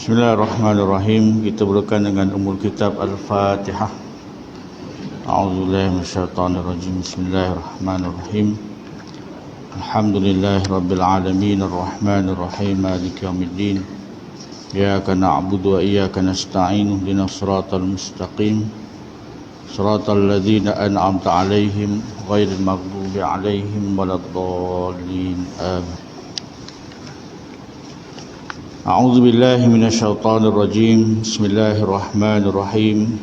Bismillahirrahmanirrahim. Kita mulakan dengan umul kitab Al-Fatihah. A'udzubillahi minasyaitonirrajim. Bismillahirrahmanirrahim. Alhamdulillahi rabbil alamin arrahmanir rahim maliki yaumiddin. Iyyaka na'budu wa iyyaka nasta'in ihdinas siratal mustaqim. Siratal ladzina an'amta 'alaihim ghairil maghdubi 'alaihim waladdallin. Amin. A'udzu billahi minasyaitonir rajim. Bismillahirrahmanirrahim.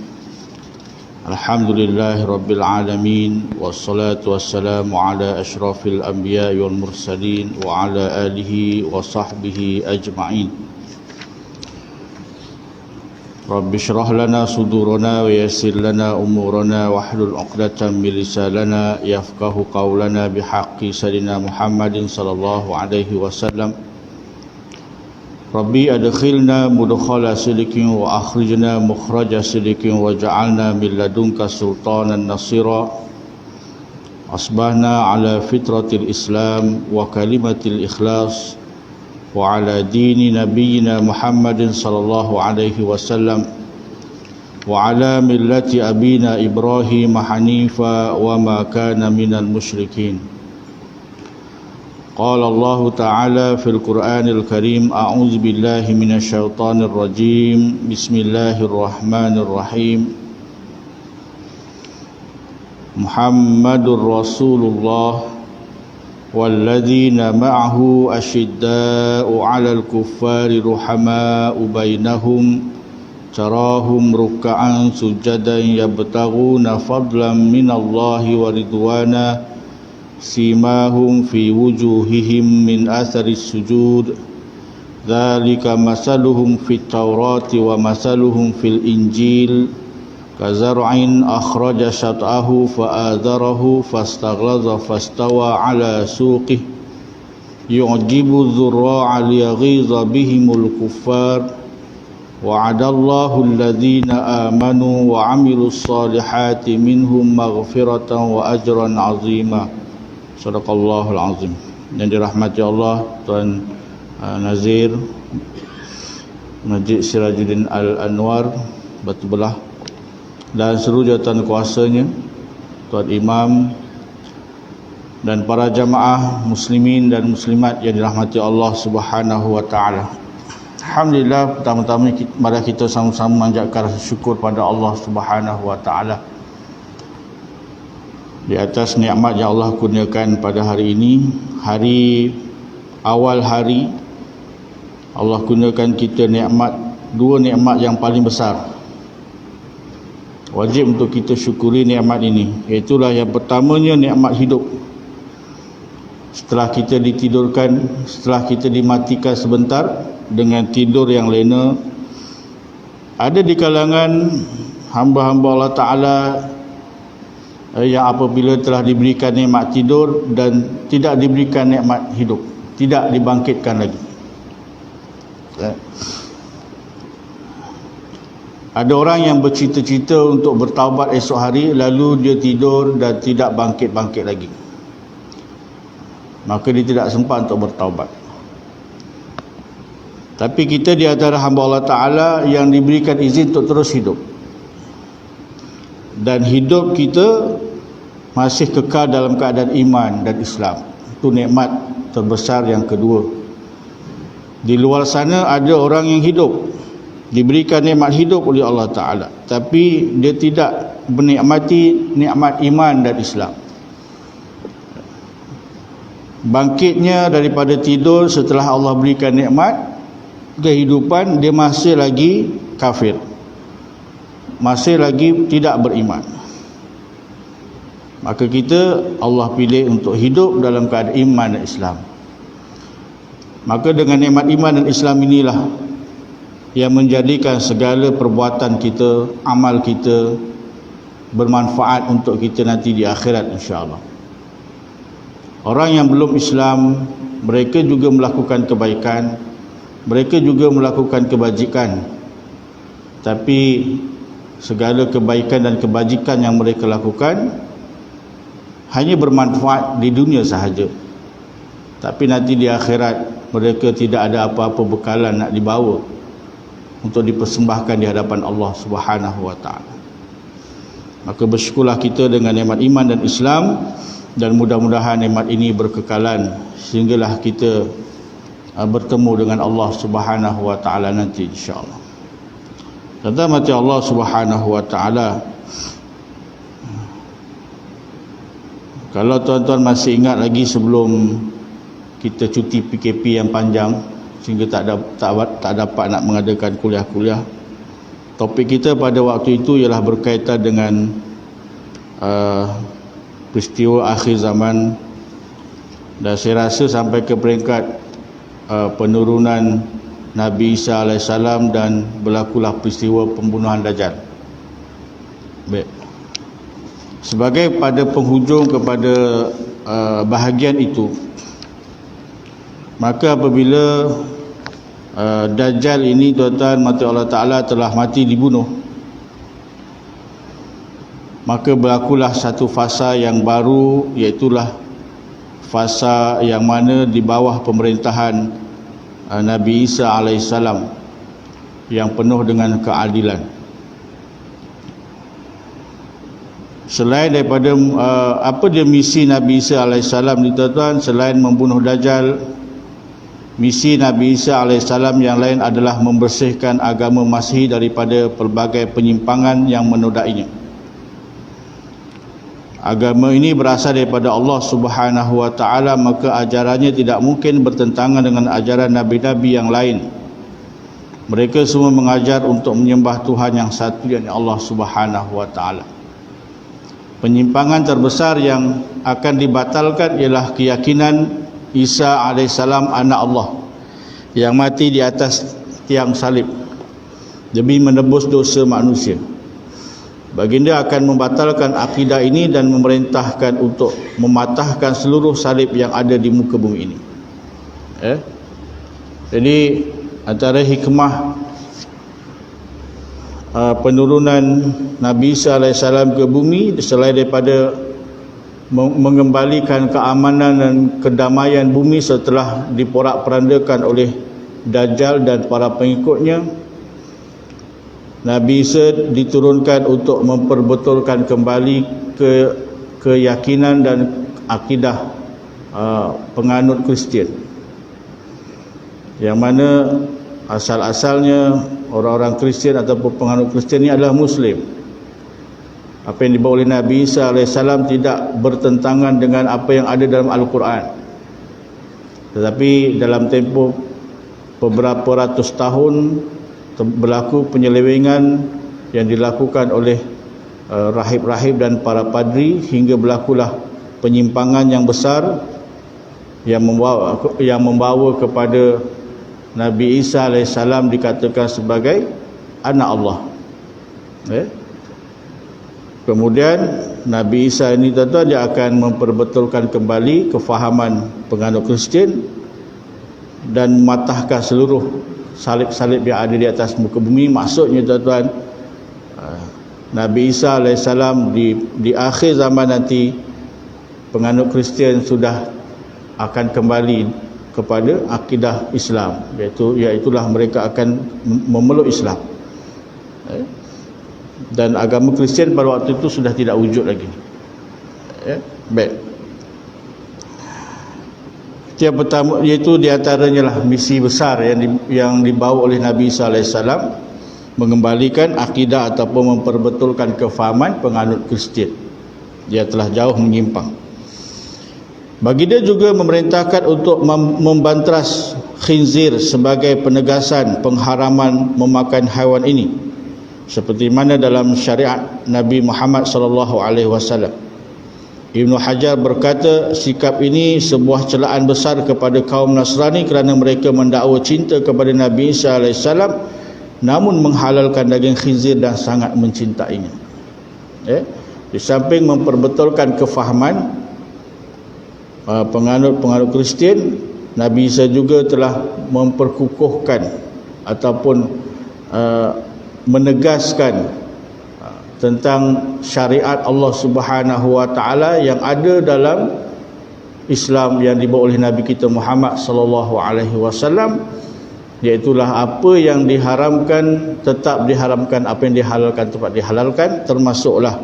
Alhamdulillahi rabbil alamin wassalatu wassalamu ala asyrafil anbiya'i wal mursalin wa ala alihi wa sahbihi ajma'in. Rabbi shrah lana sudurana wa yassir lana umurana wahlul 'uqdatam min lisanina yafqahu qawlana bihaqqi sayyidina Muhammadin sallallahu alaihi wasallam. Rabbi adkhilna mudkhala sidqin wa akhrijna mukhraja sidqin waj'alna min ladunka sultanan nasira. Asbahna ala fitratil Islam wa kalimatil ikhlas wa ala dini nabiyyina Muhammadin sallallahu alaihi wasallam wa ala millati abina Ibrahim hanifa wa ma kana minal musyrikin. قال الله تعالى في القرآن الكريم أعوذ بالله من الشيطان الرجيم بسم الله الرحمن الرحيم محمد رسول الله والذين معه أشداء على الكفار رحماء بينهم تراهم ركعا سجدا يبتغون فضلا من الله ورضوانا سيماهم في وجوههم من أثر السجود ذلك مثلهم في التوراة ومثلهم في الإنجيل كزرع أخرج شطأه فآذره فاستغلظ فاستوى على سوقه يعجب الزراع ليغيظ بهم الكفار وعد الله الذين آمنوا وعملوا الصالحات منهم مغفرة وأجرا عظيما. Sadaqallahul azim. Yang dirahmati Allah, Tuan Nazir Masjid Sirajuddin Al-Anwar Batu Belah dan seluruh jawatan kuasanya, Tuan Imam dan para jamaah muslimin dan muslimat yang dirahmati Allah Subhanahu wa taala. Alhamdulillah, pertama-tama mari kita sama-sama manjatkan rasa syukur pada Allah Subhanahu wa taala di atas nikmat yang Allah kurniakan pada hari ini, hari awal hari. Allah kurniakan kita nikmat, dua nikmat yang paling besar. Wajib untuk kita syukuri nikmat ini. Iaitulah yang pertamanya nikmat hidup. Setelah kita ditidurkan, setelah kita dimatikan sebentar dengan tidur yang lena, ada di kalangan hamba-hamba Allah Ta'ala yang apabila telah diberikan nikmat tidur dan tidak diberikan nikmat hidup, tidak dibangkitkan lagi. Ada orang yang bercita-cita untuk bertaubat esok hari, lalu dia tidur dan tidak bangkit-bangkit lagi, maka dia tidak sempat untuk bertaubat. Tapi kita di antara hamba Allah Ta'ala yang diberikan izin untuk terus hidup, dan hidup kita masih kekal dalam keadaan iman dan Islam. Itu nikmat terbesar yang kedua. Di luar sana ada orang yang hidup, diberikan nikmat hidup oleh Allah Ta'ala, tapi dia tidak menikmati nikmat iman dan Islam. Bangkitnya daripada tidur setelah Allah berikan nikmat kehidupan, dia masih lagi kafir, masih lagi tidak beriman. Maka kita, Allah pilih untuk hidup dalam keadaan iman dan Islam. Maka dengan nikmat iman dan Islam inilah yang menjadikan segala perbuatan kita, amal kita bermanfaat untuk kita nanti di akhirat, insya-Allah. Orang yang belum Islam, mereka juga melakukan kebaikan, mereka juga melakukan kebajikan, tapi segala kebaikan dan kebajikan yang mereka lakukan hanya bermanfaat di dunia sahaja, tapi nanti di akhirat mereka tidak ada apa-apa bekalan nak dibawa untuk dipersembahkan di hadapan Allah Subhanahu wa taala. Maka bersyukurlah kita dengan nikmat iman dan Islam, dan mudah-mudahan nikmat ini berkekalan sehinggalah kita bertemu dengan Allah Subhanahu wa taala nanti insya-Allah. Kata mati Allah Subhanahu wa taala, kalau tuan-tuan masih ingat lagi sebelum kita cuti PKP yang panjang sehingga tak dapat nak mengadakan kuliah-kuliah, topik kita pada waktu itu ialah berkaitan dengan peristiwa akhir zaman, dan saya rasa sampai ke peringkat penurunan Nabi Isa AS dan berlakulah peristiwa pembunuhan Dajjal. Baik. Sebagai pada penghujung kepada bahagian itu, maka apabila Dajjal ini tuan-tuan mati Allah Ta'ala telah mati dibunuh, maka berlakulah satu fasa yang baru, iaitulah fasa yang mana di bawah pemerintahan Nabi Isa AS yang penuh dengan keadilan. Selain daripada apa dia misi Nabi Isa AS ni tuan-tuan, selain membunuh Dajjal, misi Nabi Isa AS yang lain adalah membersihkan agama Masihi daripada pelbagai penyimpangan yang menodainya. Agama ini berasal daripada Allah Subhanahu wa taala, maka ajarannya tidak mungkin bertentangan dengan ajaran nabi-nabi yang lain. Mereka semua mengajar untuk menyembah Tuhan yang satu, yakni Allah Subhanahu wa taala. Penyimpangan terbesar yang akan dibatalkan ialah keyakinan Isa AS anak Allah yang mati di atas tiang salib demi menebus dosa manusia. Baginda akan membatalkan akidah ini dan memerintahkan untuk mematahkan seluruh salib yang ada di muka bumi ini. Jadi antara hikmah penurunan Nabi Isa AS ke bumi, selain daripada mengembalikan keamanan dan kedamaian bumi setelah diporak-perandakan oleh Dajjal dan para pengikutnya, Nabi Isa diturunkan untuk memperbetulkan kembali keyakinan dan akidah penganut Kristian, yang mana asal-asalnya orang-orang Kristian ataupun penganut Kristian ini adalah Muslim. Apa yang dibawa oleh Nabi Isa AS tidak bertentangan dengan apa yang ada dalam Al-Quran, tetapi dalam tempoh beberapa ratus tahun berlaku penyelewengan yang dilakukan oleh rahib-rahib dan para padri, hingga berlakulah penyimpangan yang besar yang membawa kepada Nabi Isa AS dikatakan sebagai anak Allah. Kemudian Nabi Isa ini tuan-tuan, dia akan memperbetulkan kembali kefahaman penganut Kristian dan mematahkan seluruh salib-salib yang ada di atas muka bumi. Maksudnya tuan-tuan, Nabi Isa AS di akhir zaman nanti, penganut Kristian sudah akan kembali kepada akidah Islam, iaitulah mereka akan memeluk Islam. Dan agama Kristian pada waktu itu sudah tidak wujud lagi. Baik. Yang pertama, iaitu diantaranya lah misi besar yang dibawa oleh Nabi Isa AS, mengembalikan akidah ataupun memperbetulkan kefahaman penganut Kristian. Dia telah jauh menyimpang. Baginda juga memerintahkan untuk membantras khinzir sebagai penegasan pengharaman memakan haiwan ini, seperti mana dalam syariat Nabi Muhammad SAW. Ibnu Hajar berkata, sikap ini sebuah celaan besar kepada kaum Nasrani kerana mereka mendakwa cinta kepada Nabi Isa AS namun menghalalkan daging khinzir dan sangat mencintainya. Di samping memperbetulkan kefahaman penganut Kristian, Nabi Isa juga telah memperkukuhkan ataupun menegaskan tentang syariat Allah Subhanahu wa taala yang ada dalam Islam yang dibawa oleh Nabi kita Muhammad sallallahu alaihi wasallam, Iaitulah apa yang diharamkan tetap diharamkan, apa yang dihalalkan tetap dihalalkan, termasuklah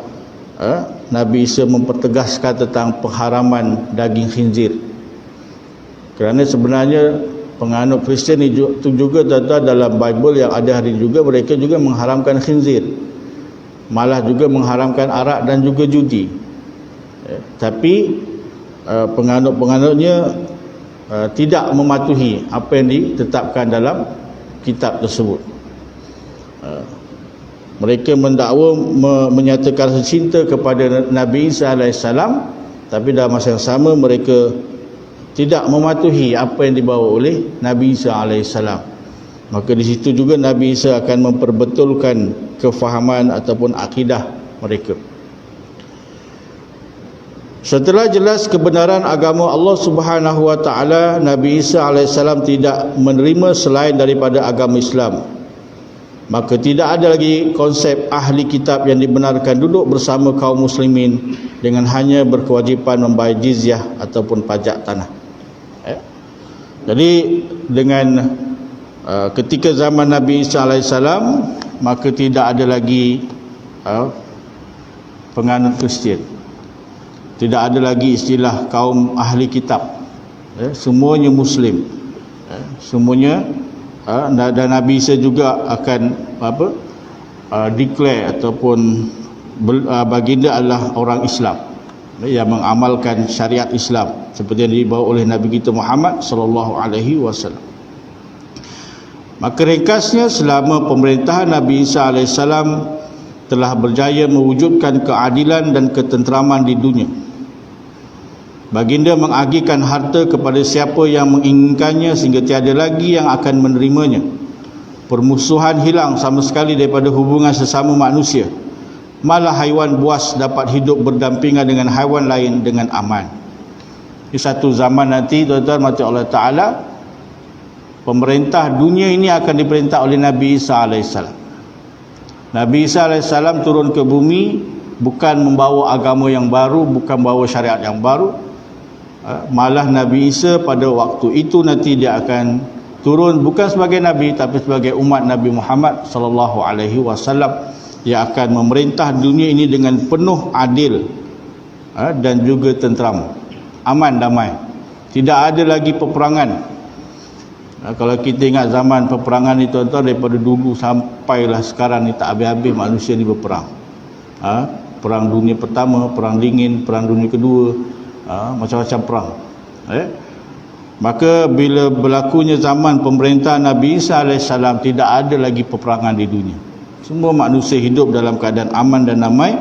Nabi Isa mempertegaskan tentang pengharaman daging khinzir. Kerana sebenarnya penganut Kristian itu juga dalam Bible yang ada hari juga, mereka juga mengharamkan khinzir, malah juga mengharamkan arak dan juga judi. Tapi penganut-penganutnya tidak mematuhi apa yang ditetapkan dalam kitab tersebut. Mereka mendakwa menyatakan rasa cinta kepada Nabi Isa AS, tapi dalam masa yang sama mereka tidak mematuhi apa yang dibawa oleh Nabi Isa AS. Maka di situ juga Nabi Isa akan memperbetulkan kefahaman ataupun akidah mereka. Setelah jelas kebenaran agama Allah Subhanahu wa taala, Nabi Isa AS tidak menerima selain daripada agama Islam. Maka tidak ada lagi konsep ahli kitab yang dibenarkan duduk bersama kaum muslimin dengan hanya berkewajipan membayar jizyah ataupun pajak tanah. Jadi dengan ketika zaman Nabi Isa AS, maka tidak ada lagi penganut Kristian. Tidak ada lagi istilah kaum ahli kitab. Semuanya Muslim. Semuanya, dan Nabi Isa juga akan declare ataupun baginda adalah orang Islam yang mengamalkan syariat Islam seperti yang dibawa oleh Nabi kita Muhammad sallallahu alaihi wasallam. Maka ringkasnya, selama pemerintahan Nabi Isa AS telah berjaya mewujudkan keadilan dan ketenteraman di dunia. Baginda mengagihkan harta kepada siapa yang menginginkannya sehingga tiada lagi yang akan menerimanya. Permusuhan hilang sama sekali daripada hubungan sesama manusia. Malah haiwan buas dapat hidup berdampingan dengan haiwan lain dengan aman. Di satu zaman nanti, tuan-tuan mati Allah Ta'ala, pemerintah dunia ini akan diperintah oleh Nabi Isa AS. Nabi Isa AS turun ke bumi bukan membawa agama yang baru, bukan membawa syariat yang baru. Malah Nabi Isa pada waktu itu nanti dia akan turun bukan sebagai Nabi, tapi sebagai umat Nabi Muhammad sallallahu alaihi wasallam yang akan memerintah dunia ini dengan penuh adil dan juga tenteram, aman, damai. Tidak ada lagi peperangan. Kalau kita ingat zaman peperangan ni tuan-tuan, daripada dulu sampailah sekarang ni tak habis-habis manusia ni berperang. Perang dunia pertama, perang dingin, perang dunia kedua, macam-macam perang. Maka bila berlakunya zaman pemerintahan Nabi Isa AS, tidak ada lagi peperangan di dunia. Semua manusia hidup dalam keadaan aman dan damai,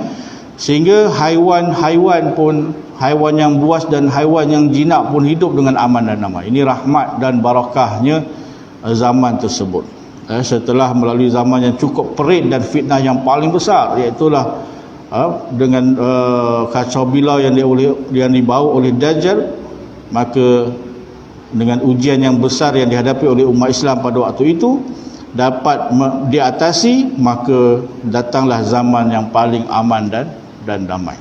sehingga haiwan-haiwan pun, haiwan yang buas dan haiwan yang jinak pun hidup dengan aman dan damai. Ini rahmat dan barakahnya zaman tersebut. Setelah melalui zaman yang cukup perit dan fitnah yang paling besar, iaitulah dengan kacau bilau yang dibawa oleh Dajjal, maka dengan ujian yang besar yang dihadapi oleh umat Islam pada waktu itu dapat diatasi, maka datanglah zaman yang paling aman dan damai.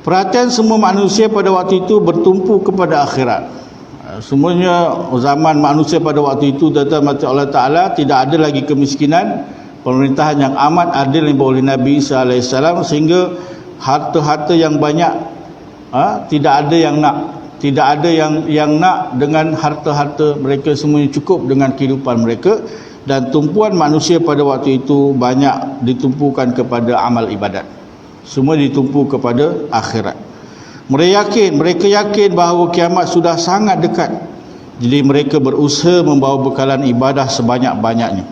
Perhatian semua manusia pada waktu itu bertumpu kepada akhirat. Semuanya zaman manusia pada waktu itu, tuan-tuan mati Allah Ta'ala, tidak ada lagi kemiskinan, pemerintahan yang amat adil yang dibawa oleh Nabi Isa AS, sehingga harta-harta yang banyak tidak ada yang nak dengan harta-harta mereka, semuanya cukup dengan kehidupan mereka. Dan tumpuan manusia pada waktu itu banyak ditumpukan kepada amal ibadat, semua ditumpu kepada akhirat. Mereka yakin bahawa kiamat sudah sangat dekat, jadi mereka berusaha membawa bekalan ibadah sebanyak-banyaknya.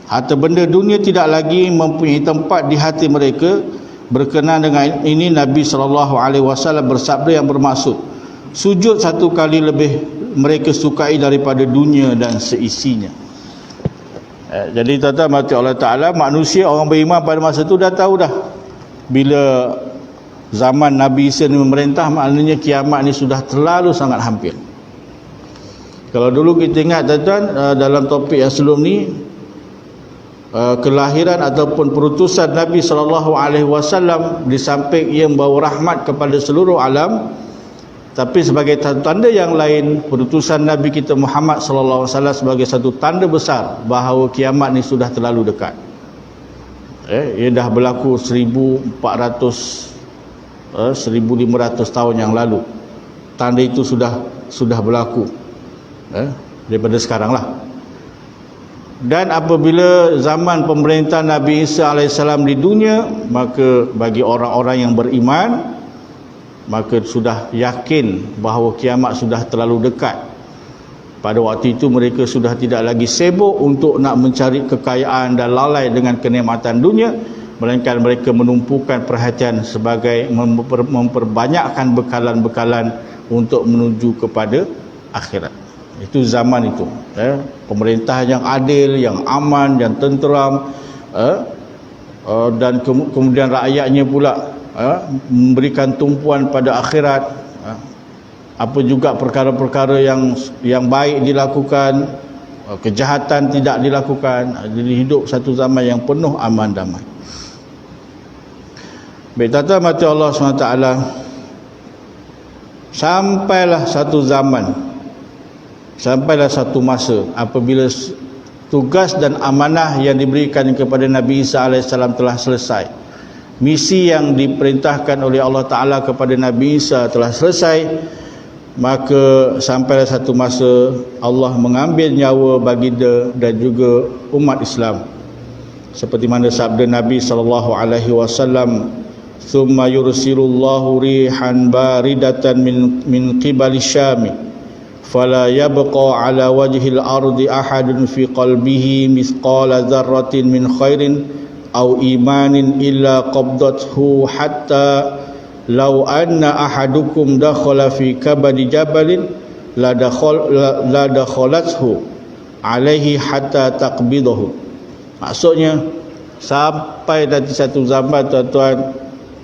Harta benda dunia tidak lagi mempunyai tempat di hati mereka. Berkenaan dengan ini, Nabi SAW bersabda yang bermaksud, sujud satu kali lebih mereka sukai daripada dunia dan seisinya. Jadi tuan-tuan mati Allah Ta'ala, manusia, orang beriman pada masa itu dah tahu dah, bila zaman Nabi Isa ni memerintah, maknanya kiamat ni sudah terlalu sangat hampir. Kalau dulu kita ingat tuan-tuan, dalam topik yang sebelum ni, kelahiran ataupun perutusan Nabi SAW, di samping ia membawa rahmat kepada seluruh alam, Tapi sebagai tanda yang lain, perutusan Nabi kita Muhammad sallallahu alaihi wasallam sebagai satu tanda besar bahawa kiamat ni sudah terlalu dekat. Ia dah berlaku 1400 1500 tahun yang lalu. Tanda itu sudah berlaku daripada sekarang lah. Dan apabila zaman pemerintahan Nabi Isa AS di dunia, maka bagi orang-orang yang beriman, maka sudah yakin bahawa kiamat sudah terlalu dekat. Pada waktu itu mereka sudah tidak lagi sibuk untuk nak mencari kekayaan dan lalai dengan kenikmatan dunia, melainkan mereka menumpukan perhatian sebagai memperbanyakkan bekalan-bekalan untuk menuju kepada akhirat. Itu zaman itu, pemerintahan yang adil, yang aman, yang tenteram, dan kemudian rakyatnya pula memberikan tumpuan pada akhirat. Apa juga perkara-perkara yang baik dilakukan, kejahatan tidak dilakukan. Jadi hidup satu zaman yang penuh aman damai. Baik, tuan-tuan mati Allah SWT, sampailah satu zaman, sampailah satu masa apabila tugas dan amanah yang diberikan kepada Nabi Isa AS telah selesai. Misi yang diperintahkan oleh Allah Ta'ala kepada Nabi Isa telah selesai. Maka sampailah satu masa Allah mengambil nyawa baginda dan juga umat Islam, seperti mana sabda Nabi SAW, "Thumma yursilullahu rihan baridatan min qibali syami fala yabqa ala wajhil ardi ahadun fi qalbihi mithqala dzarratin min khairin aw imanin illa qabdathu hatta law anna ahadukum dakhala fi kabadi jabalin la dakhalathu alaihi hatta taqbidahu." Maksudnya, sampai nanti satu zaman, tuan-tuan,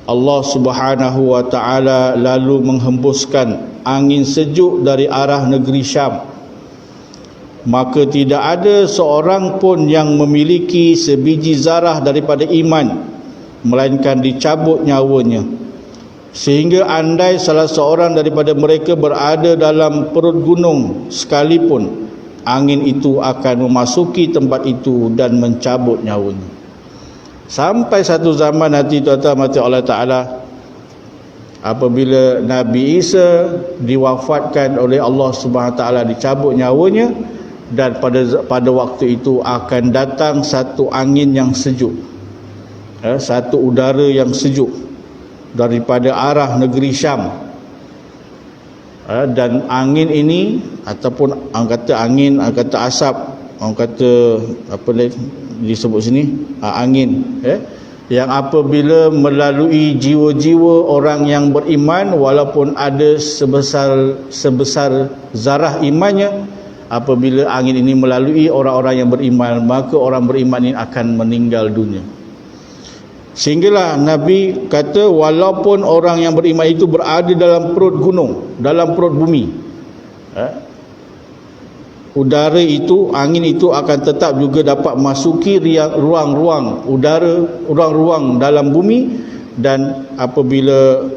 Allah Subhanahu wa taala lalu menghembuskan angin sejuk dari arah negeri Syam, maka tidak ada seorang pun yang memiliki sebiji zarah daripada iman, melainkan dicabut nyawanya. Sehingga andai salah seorang daripada mereka berada dalam perut gunung sekalipun, angin itu akan memasuki tempat itu dan mencabut nyawanya. Sampai satu zaman nanti, tuan-tuan mati Allah Ta'ala, apabila Nabi Isa diwafatkan oleh Allah Subhanahu Wa Ta'ala, dicabut nyawanya, dan pada waktu itu akan datang satu angin yang sejuk, satu udara yang sejuk daripada arah negeri Syam. Dan angin ini, ataupun orang kata angin, orang kata asap, orang kata apa disebut sini, angin, yang apabila melalui jiwa-jiwa orang yang beriman, walaupun ada sebesar zarah imannya, apabila angin ini melalui orang-orang yang beriman, maka orang beriman ini akan meninggal dunia. Sehinggalah Nabi kata, walaupun orang yang beriman itu berada dalam perut gunung, dalam perut bumi, udara itu, angin itu akan tetap juga dapat masuki ruang-ruang udara, ruang-ruang dalam bumi. Dan apabila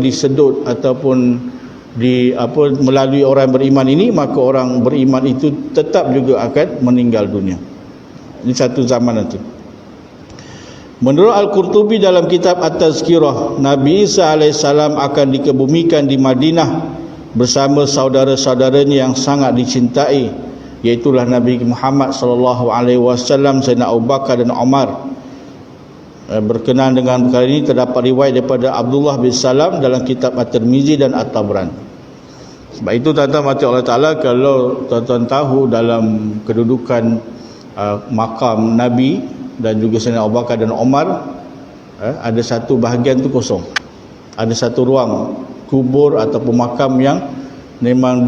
disedut ataupun melalui orang beriman ini, maka orang beriman itu tetap juga akan meninggal dunia. Ini satu zaman nanti. Menurut Al-Qurtubi dalam kitab At-Tazkirah, Nabi Isa AS akan dikebumikan di Madinah bersama saudara-saudaranya yang sangat dicintai, iaitulah Nabi Muhammad SAW, Sayyidina Abu Bakar dan Umar. Berkenaan dengan perkara ini terdapat riwayat daripada Abdullah bin Salam dalam kitab At-Tirmizi dan At-Tabrani. Sebab itu, tuan-tuan mati Allah Ta'ala, kalau tuan-tuan tahu dalam kedudukan makam Nabi dan juga Sayyidina Abu Bakar dan Umar, ada satu bahagian tu kosong, ada satu ruang kubur ataupun makam yang memang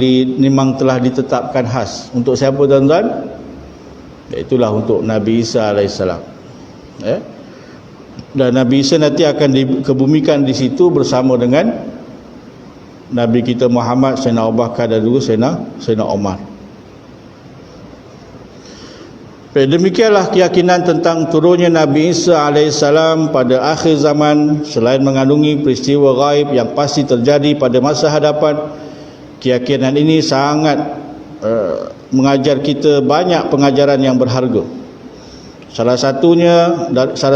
telah ditetapkan khas untuk siapa, tuan-tuan? Iaitulah untuk Nabi Isa AS. Dan Nabi Isa nanti akan dikebumikan di situ bersama dengan Nabi kita Muhammad, Sayyidina Abu Bakar dan juga Sayyidina Umar. Demikianlah keyakinan tentang turunnya Nabi Isa alaihissalam pada akhir zaman, selain mengandungi peristiwa gaib yang pasti terjadi pada masa hadapan. Keyakinan ini sangat mengajar kita banyak pengajaran yang berharga. Salah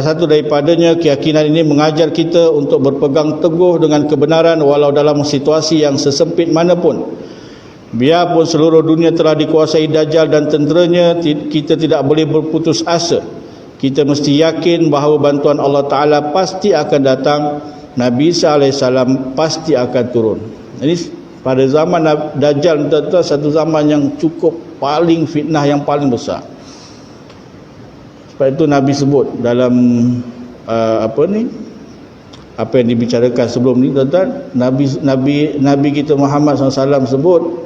satu daripadanya, keyakinan ini mengajar kita untuk berpegang teguh dengan kebenaran walau dalam situasi yang sesempit manapun. Biarpun seluruh dunia telah dikuasai Dajjal dan tenteranya, kita tidak boleh berputus asa. Kita mesti yakin bahawa bantuan Allah Ta'ala pasti akan datang. Nabi Isa AS pasti akan turun. Ini pada zaman Dajjal, satu zaman yang cukup paling fitnah, yang paling besar. Sebab itu Nabi sebut dalam apa yang dibicarakan sebelum ni, tuan-tuan. Nabi kita Muhammad SAW sebut,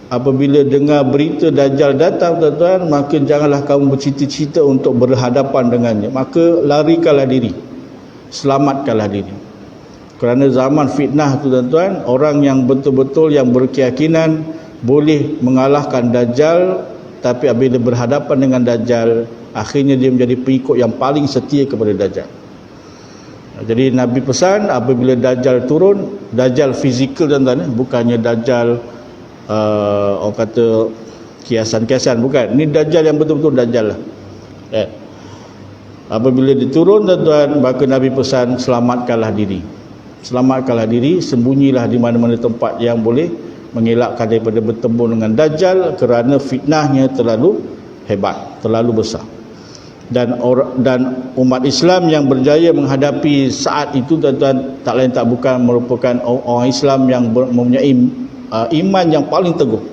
apabila dengar berita Dajjal datang, tuan-tuan, maka janganlah kamu bercita-cita untuk berhadapan dengannya. Maka larikanlah diri, selamatkanlah diri. Kerana zaman fitnah tu, tuan-tuan, orang yang betul-betul yang berkeyakinan boleh mengalahkan Dajjal, tapi apabila berhadapan dengan Dajjal, akhirnya dia menjadi pengikut yang paling setia kepada Dajjal. Jadi Nabi pesan, apabila Dajjal turun, Dajjal fizikal, tuan-tuan, bukannya Dajjal orang kata kiasan-kiasan, bukan. Ini Dajjal yang betul-betul Dajjal lah. Apabila diturun, tuan-tuan, maka Nabi pesan, selamatkanlah diri. Selamatkanlah diri, sembunyilah di mana-mana tempat yang boleh mengelakkan daripada bertemu dengan Dajjal, kerana fitnahnya terlalu hebat, terlalu besar. Dan umat Islam yang berjaya menghadapi saat itu, tuan-tuan, tak lain tak bukan merupakan orang Islam yang mempunyai iman yang paling teguh,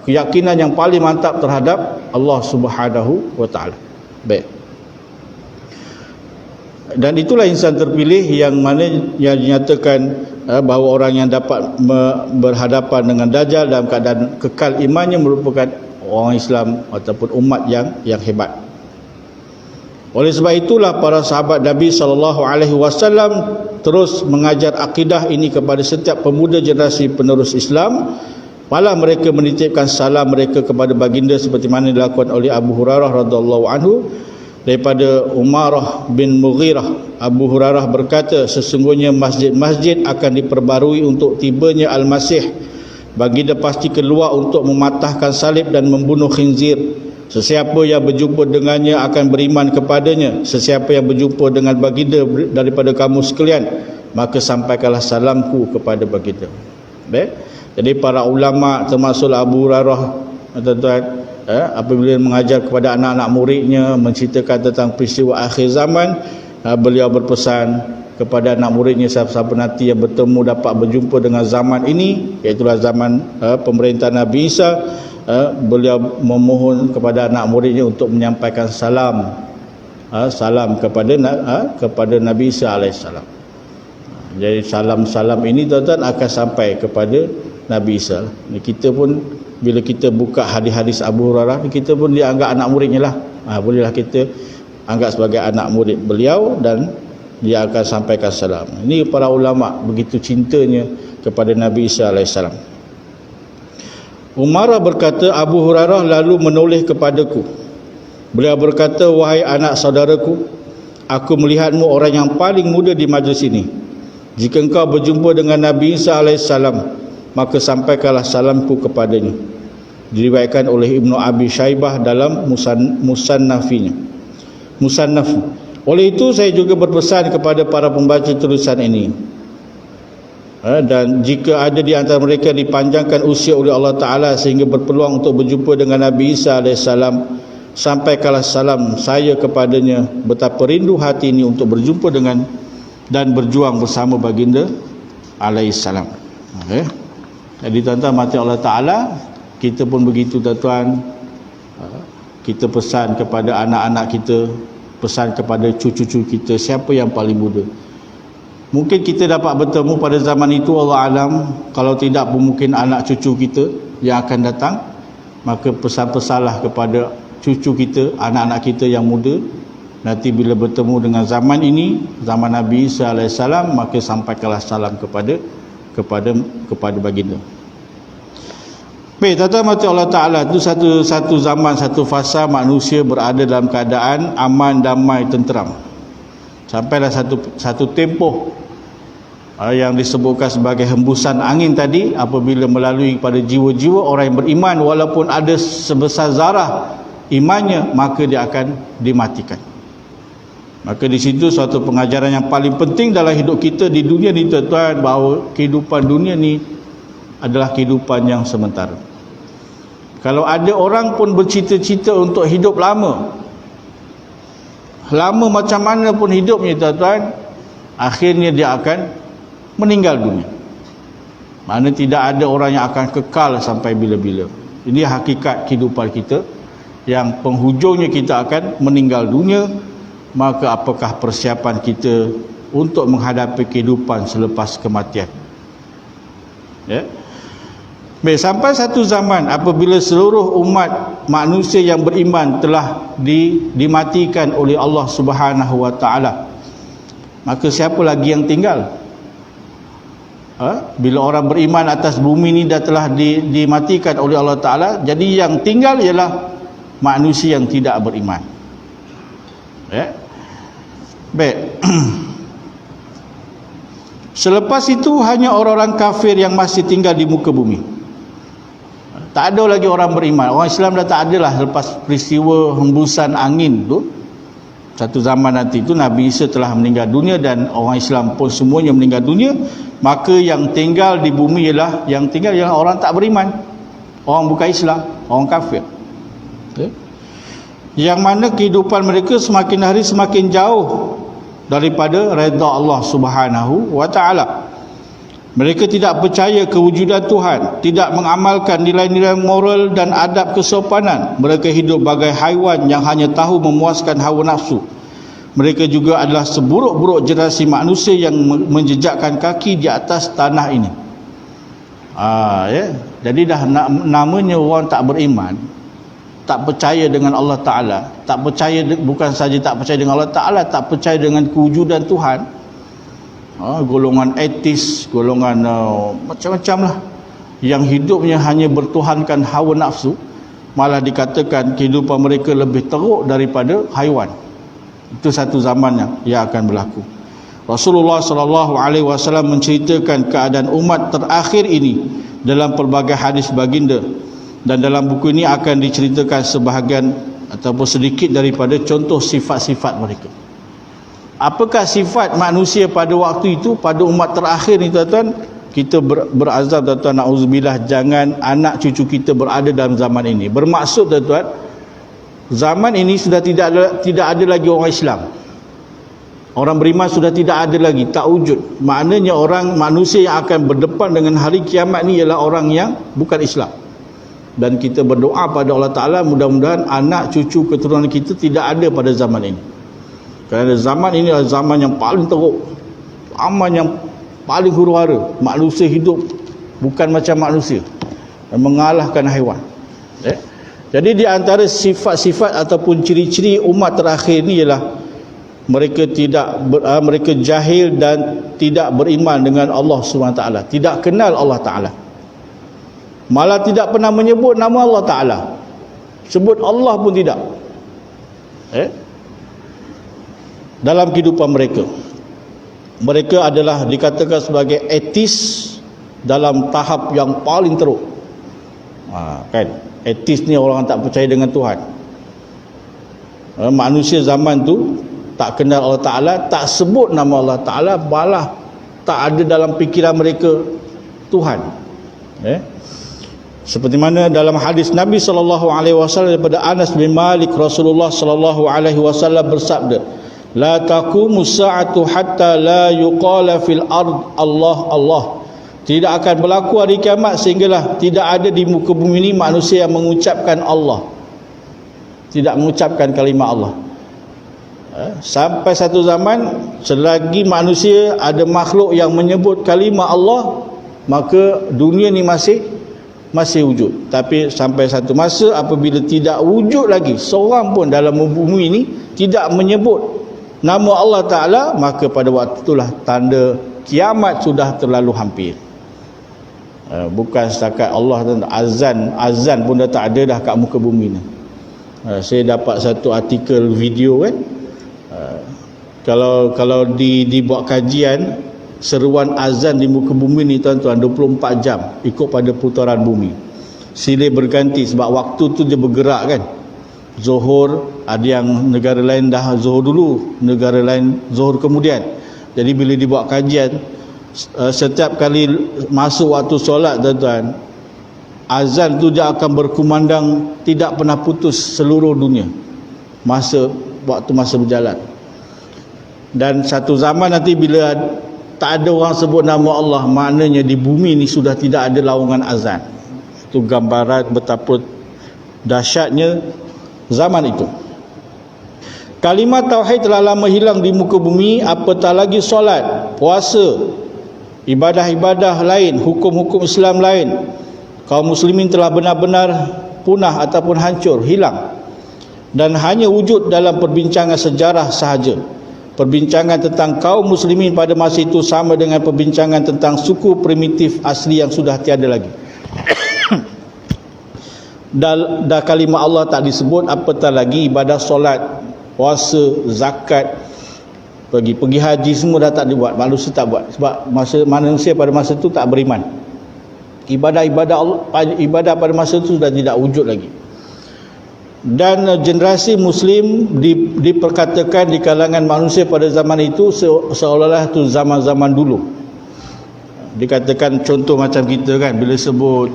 keyakinan yang paling mantap terhadap Allah Subhanahu wa Ta'ala. Baik. Dan itulah insan terpilih yang mana yang dinyatakan bahawa orang yang dapat berhadapan dengan Dajjal dalam keadaan kekal imannya merupakan orang Islam ataupun umat yang hebat. Oleh sebab itulah para sahabat Nabi SAW terus mengajar akidah ini kepada setiap pemuda generasi penerus Islam. Malah mereka menitipkan salam mereka kepada baginda seperti mana dilakukan oleh Abu Hurairah radhiyallahu anhu daripada Umarah bin Mughirah. Abu Hurairah berkata, sesungguhnya masjid-masjid akan diperbarui untuk tibanya Al-Masih. Baginda pasti keluar untuk mematahkan salib dan membunuh khinzir. Sesiapa yang berjumpa dengannya akan beriman kepadanya. Sesiapa yang berjumpa dengan baginda daripada kamu sekalian, maka sampaikanlah salamku kepada baginda. Baik. Jadi para ulama termasuk Abu Hurairah, tuan-tuan, apabila mengajar kepada anak-anak muridnya menceritakan tentang peristiwa akhir zaman, beliau berpesan kepada anak muridnya, siapa-siapa nanti yang bertemu dapat berjumpa dengan zaman ini, iaitu zaman pemerintahan Nabi Isa, beliau memohon kepada anak muridnya untuk menyampaikan salam kepada Nabi Isa alaihissalam. Jadi salam-salam ini, tuan-tuan, akan sampai kepada Nabi Isa. Kita pun bila kita buka hadis-hadis Abu Hurairah, kita pun dia anggap anak muridnya lah. Bolehlah kita anggap sebagai anak murid beliau dan dia akan sampaikan salam. Ini para ulama begitu cintanya kepada Nabi Isa alaihissalam. Umarah berkata, Abu Hurairah lalu menoleh kepadaku. Beliau berkata, wahai anak saudaraku, aku melihatmu orang yang paling muda di majlis ini. Jika engkau berjumpa dengan Nabi Isa alaihissalam, maka sampaikanlah salamku kepadanya. Diriwayatkan oleh Ibnu Abi Syaibah dalam Musannafnya. Oleh itu saya juga berpesan kepada para pembaca tulisan ini, dan jika ada di antara mereka dipanjangkan usia oleh Allah Ta'ala sehingga berpeluang untuk berjumpa dengan Nabi Isa AS, sampaikanlah salam saya kepadanya. Betapa rindu hati ini untuk berjumpa dengan dan berjuang bersama baginda alaihissalam. Okay. Jadi tuan-tuan, mati Allah Ta'ala, kita pun begitu, tuan-tuan. Kita pesan kepada anak-anak kita, pesan kepada cucu-cucu kita, siapa yang paling muda. Mungkin kita dapat bertemu pada zaman itu, Allah alam. Kalau tidak pun mungkin anak cucu kita yang akan datang. Maka pesan-pesanlah kepada cucu kita, anak-anak kita yang muda. Nanti bila bertemu dengan zaman ini, zaman Nabi Isa AS, maka sampaikanlah salam kepada baginda. Baik, tuan-tuan mati Allah Ta'ala, itu satu zaman, satu fasa manusia berada dalam keadaan aman, damai, tenteram. Sampailah satu tempoh yang disebutkan sebagai hembusan angin tadi, apabila melalui pada jiwa-jiwa orang yang beriman, walaupun ada sebesar zarah imannya, maka dia akan dimatikan. Maka di situ suatu pengajaran yang paling penting dalam hidup kita di dunia ni, tuan-tuan, bahawa kehidupan dunia ni adalah kehidupan yang sementara. Kalau ada orang pun bercita-cita untuk hidup lama macam mana pun hidupnya, tuan-tuan, akhirnya dia akan meninggal dunia. Mana tidak ada orang yang akan kekal sampai bila-bila. Ini hakikat kehidupan kita, yang penghujungnya kita akan meninggal dunia. Maka apakah persiapan kita untuk menghadapi kehidupan selepas kematian? Ya. Baik, sampai satu zaman apabila seluruh umat manusia yang beriman telah dimatikan oleh Allah Subhanahu wa taala, maka siapa lagi yang tinggal? Bila orang beriman atas bumi ini dah telah dimatikan oleh Allah Ta'ala, jadi yang tinggal ialah manusia yang tidak beriman. Ya. Baik. Selepas itu hanya orang-orang kafir yang masih tinggal di muka bumi. Tak ada lagi orang beriman. Orang Islam dah tak ada lah selepas peristiwa hembusan angin tu. Satu zaman nanti itu Nabi Isa telah meninggal dunia dan orang Islam pun semuanya meninggal dunia. Maka yang tinggal di bumi ialah orang tak beriman, orang bukan Islam, orang kafir. Okay. Yang mana kehidupan mereka semakin hari semakin jauh daripada redha Allah Subhanahu wa taala. Mereka tidak percaya kewujudan Tuhan, tidak mengamalkan nilai-nilai moral dan adab kesopanan. Mereka hidup bagai haiwan yang hanya tahu memuaskan hawa nafsu. Mereka juga adalah seburuk-buruk generasi manusia yang menjejakkan kaki di atas tanah ini. Ya. Jadi dah namanya orang tak beriman, tak percaya dengan Allah Ta'ala, tak percaya, bukan saja tak percaya dengan Allah Ta'ala, tak percaya dengan kewujudan Tuhan. Golongan etis, golongan macam-macam lah, yang hidupnya hanya bertuhankan hawa nafsu, malah dikatakan kehidupan mereka lebih teruk daripada haiwan. Itu satu zaman yang akan berlaku. Rasulullah SAW menceritakan keadaan umat terakhir ini dalam pelbagai hadis baginda, dan dalam buku ini akan diceritakan sebahagian ataupun sedikit daripada contoh sifat-sifat mereka. Apakah sifat manusia pada waktu itu, pada umat terakhir ni, tuan-tuan? Kita berazam, tuan-tuan, na'udzubillah, jangan anak cucu kita berada dalam zaman ini. Bermaksud, tuan-tuan, zaman ini sudah tidak ada lagi orang Islam. Orang beriman sudah tidak ada lagi, tak wujud. Maknanya manusia yang akan berdepan dengan hari kiamat ni ialah orang yang bukan Islam. Dan kita berdoa pada Allah Ta'ala, mudah-mudahan anak cucu keturunan kita tidak ada pada zaman ini. Kerana zaman ini adalah zaman yang paling teruk, zaman yang paling huru-hara. Manusia hidup bukan macam manusia, mengalahkan haiwan. Jadi di antara sifat-sifat ataupun ciri-ciri umat terakhir ini ialah mereka jahil dan tidak beriman dengan Allah SWT, tidak kenal Allah Ta'ala, malah tidak pernah menyebut nama Allah Ta'ala, sebut Allah pun tidak. Dalam kehidupan mereka adalah dikatakan sebagai etis dalam tahap yang paling teruk. Kan, etis ni orang tak percaya dengan Tuhan. Manusia zaman tu tak kenal Allah Ta'ala, tak sebut nama Allah Ta'ala, malah tak ada dalam fikiran mereka Tuhan. Seperti mana dalam hadis Nabi SAW daripada Anas bin Malik, Rasulullah SAW bersabda, la taqumu sa'atu hatta la yuqala fil ard Allah Allah. Tidak akan berlaku hari kiamat sehinggalah tidak ada di muka bumi ini manusia yang mengucapkan Allah, tidak mengucapkan kalimah Allah. Sampai satu zaman, selagi manusia ada makhluk yang menyebut kalimah Allah, maka dunia ni masih wujud. Tapi sampai satu masa apabila tidak wujud lagi seorang pun dalam bumi ini tidak menyebut nama Allah Ta'ala, maka pada waktu itulah tanda kiamat sudah terlalu hampir. Bukan setakat Allah, azan pun dah tak ada dah kat muka bumi ni. Saya dapat satu artikel video kan, kalau dibuat kajian seruan azan di muka bumi ni tuan-tuan 24 jam ikut pada putaran bumi, silih berganti sebab waktu tu dia bergerak kan. Zuhur, ada yang negara lain dah zuhur dulu, negara lain zuhur kemudian. Jadi bila dibuat kajian, setiap kali masuk waktu solat tuan-tuan, azan tu dia akan berkumandang tidak pernah putus seluruh dunia waktu masa berjalan. Dan satu zaman nanti bila tak ada orang sebut nama Allah, maknanya di bumi ni sudah tidak ada lawangan azan. Itu gambaran betapa dahsyatnya zaman itu. Kalimat tauhid telah lama hilang di muka bumi, apatah lagi solat, puasa, ibadah-ibadah lain, hukum-hukum Islam lain. Kaum muslimin telah benar-benar punah ataupun hancur, hilang, dan hanya wujud dalam perbincangan sejarah sahaja. Perbincangan tentang kaum muslimin pada masa itu sama dengan perbincangan tentang suku primitif asli yang sudah tiada lagi. Dah kalimah Allah tak disebut, apatah lagi ibadah solat, puasa, zakat, pergi haji, semua dah tak dibuat. Manusia tak buat sebab manusia pada masa itu tak beriman. Ibadah pada masa itu sudah tidak wujud lagi. Dan generasi muslim diperkatakan di kalangan manusia pada zaman itu seolah-olah itu zaman-zaman dulu. Dikatakan contoh macam kita kan, bila sebut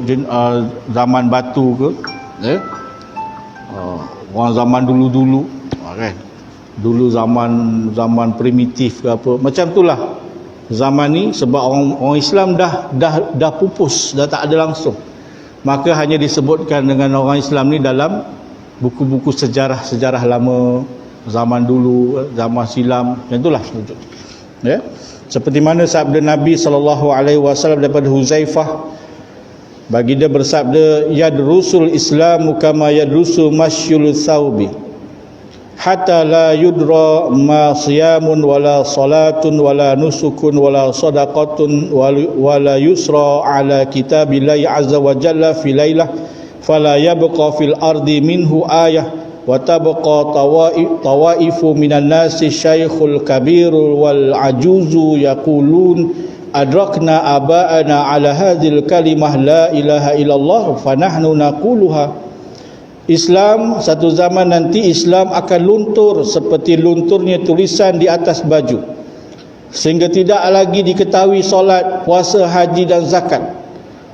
zaman batu ke, orang zaman dulu-dulu kan, dulu zaman primitif ke apa, macam itulah zaman ni. Sebab orang Islam dah pupus, dah tak ada langsung, maka hanya disebutkan dengan orang Islam ni dalam buku-buku sejarah lama, zaman dulu, zaman silam, macam itulah wujud. Ya, seperti mana sabda Nabi SAW daripada Huzaifah, baginda bersabda, yadrusul islamu kama yadrusu masyul thawbi hatta la yudra ma siyamun wala salatun wala nusukun wala sadaqatun wala yusra ala kitabillahi azza wa jalla fi lailah fala yabqa fil ardi minhu ayah wa tabqa tawaifu minan nasi syaikhul kabirul wal ajuzu yaqulun adrakna aba'ana ala hadhil kalimah la ilaha illallah fa nahnu naquluha. Islam, satu zaman nanti Islam akan luntur seperti lunturnya tulisan di atas baju, sehingga tidak lagi diketahui solat, puasa, haji dan zakat.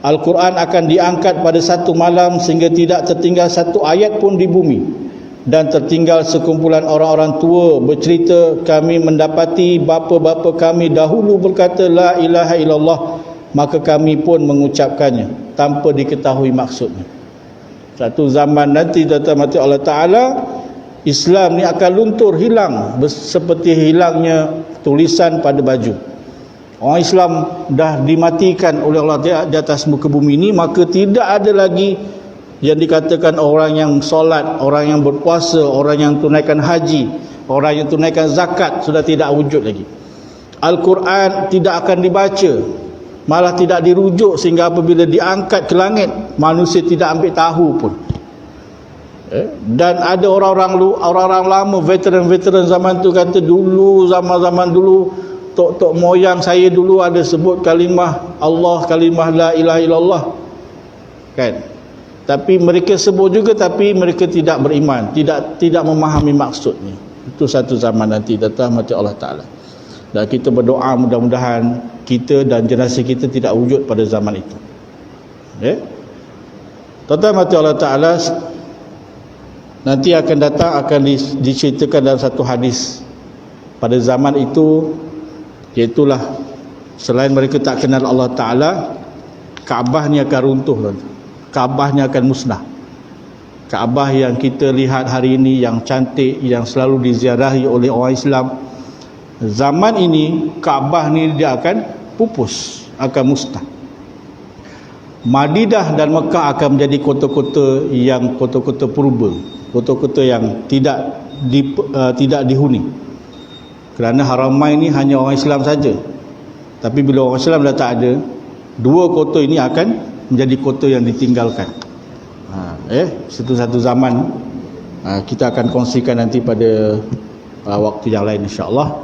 Al-Quran akan diangkat pada satu malam sehingga tidak tertinggal satu ayat pun di bumi, dan tertinggal sekumpulan orang-orang tua bercerita, kami mendapati bapa-bapa kami dahulu berkata la ilaha illallah, maka kami pun mengucapkannya tanpa diketahui maksudnya. Satu zaman nanti mati Allah Ta'ala, Islam ni akan luntur, hilang seperti hilangnya tulisan pada baju. Orang Islam dah dimatikan oleh Allah di atas muka bumi ini, maka tidak ada lagi yang dikatakan orang yang solat, orang yang berpuasa, orang yang tunaikan haji, orang yang tunaikan zakat, sudah tidak wujud lagi. Al-Quran tidak akan dibaca, malah tidak dirujuk, sehingga apabila diangkat ke langit, manusia tidak ambil tahu pun. Dan ada orang-orang lama, veteran zaman tu kata, dulu zaman dulu tok moyang saya dulu ada sebut kalimah Allah, kalimah la ilaha illallah kan. Tapi mereka sebut juga, tapi mereka tidak beriman, tidak memahami maksudnya. Itu satu zaman nanti datang mati Allah Ta'ala. Dan kita berdoa mudah-mudahan kita dan generasi kita tidak wujud pada zaman itu. Ya. Tuan-tuan mati Allah Ta'ala, nanti akan datang, akan diceritakan dalam satu hadis pada zaman itu, iaitulah selain mereka tak kenal Allah Ta'ala, Kaabah ni akan runtuh. Kaabah ni akan musnah. Kaabah yang kita lihat hari ini, yang cantik, yang selalu diziarahi oleh orang Islam, zaman ini Kaabah ni dia akan pupus, akan musnah. Madinah dan Mekah akan menjadi kota-kota yang kota-kota purba, kota-kota yang tidak dihuni. Kerana Haramain ni hanya orang Islam saja. Tapi bila orang Islam dah tak ada, dua kota ini akan menjadi kota yang ditinggalkan. Satu zaman kita akan kongsikan nanti pada waktu yang lain insya-Allah.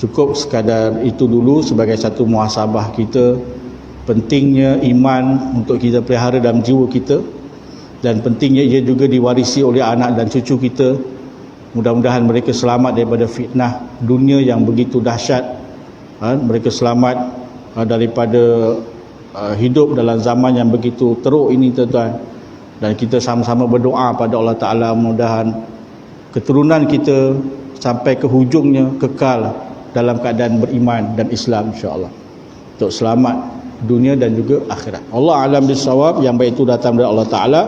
Cukup sekadar itu dulu sebagai satu muhasabah kita, pentingnya iman untuk kita pelihara dalam jiwa kita, dan pentingnya ia juga diwarisi oleh anak dan cucu kita. Mudah-mudahan mereka selamat daripada fitnah dunia yang begitu dahsyat. Mereka selamat daripada hidup dalam zaman yang begitu teruk ini, tuan-tuan. Dan kita sama-sama berdoa pada Allah Ta'ala, mudah-mudahan keturunan kita sampai ke hujungnya kekal dalam keadaan beriman dan Islam, insya-Allah, untuk selamat dunia dan juga akhirat. Allah alam bisawab. Yang baik itu datang dari Allah Ta'ala,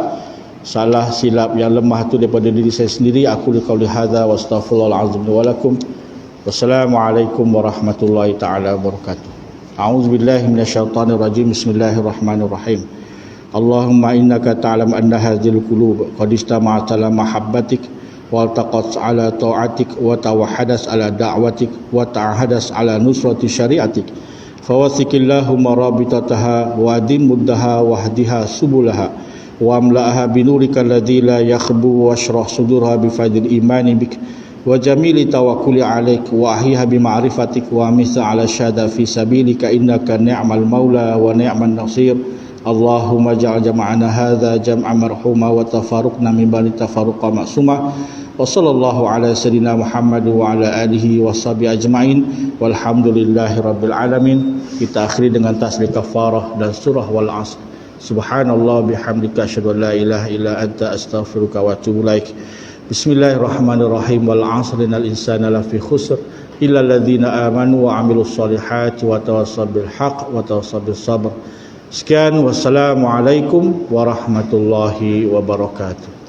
salah silap yang lemah itu daripada diri saya sendiri. Aku liqauli hadza wa astaghfirullahalazim wa lakum. Wassalamualaikum warahmatullahi taala wabarakatuh. A'udzubillahi minasyaitonirrajim. Bismillahirrahmanirrahim. Allahumma innaka ta'lam anna hadhil qulub qad istama'at ala mahabbatik wa altaqat ala ta'atik wa tawahhadas ala da'watik wa ta'ahadas ala nusrati syariatik. Fawathiqillahumma rabitataha wa din muddaha wahdiha subulaha wa amla'aha binurika alladhi la yakhbu wa ashrah sudurha bifadil imani bik wa jamili tawakkuli alaik wa ahyiha bima'rifatik wa amisa ala syada fi sabilika innaka ni'mal maula wa ni'man nasir. Allahumma ja'al jama'ana hadha jam'a marhuma wa tafaruqna min ba'di tafaruqa ma'suma. Wa sallallahu ala sayyidina Muhammad wa ala alihi wa sahbihi ajma'in walhamdulillahi rabbil alamin. Kita akhiri dengan tasbih kafarah dan surah wal asr. Subhanallah bihamdika asyhadu an la ilaha illa anta astaghfiruka wa atubu ilaik. Bismillahirrahmanirrahim. Wal asr innal insana lafi khusr illa alladhina amanu wa amilus solihati wa tawassaw bil haqq wa tawassaw bis sabr. Sekian, wassalamualaikum warahmatullahi wabarakatuh.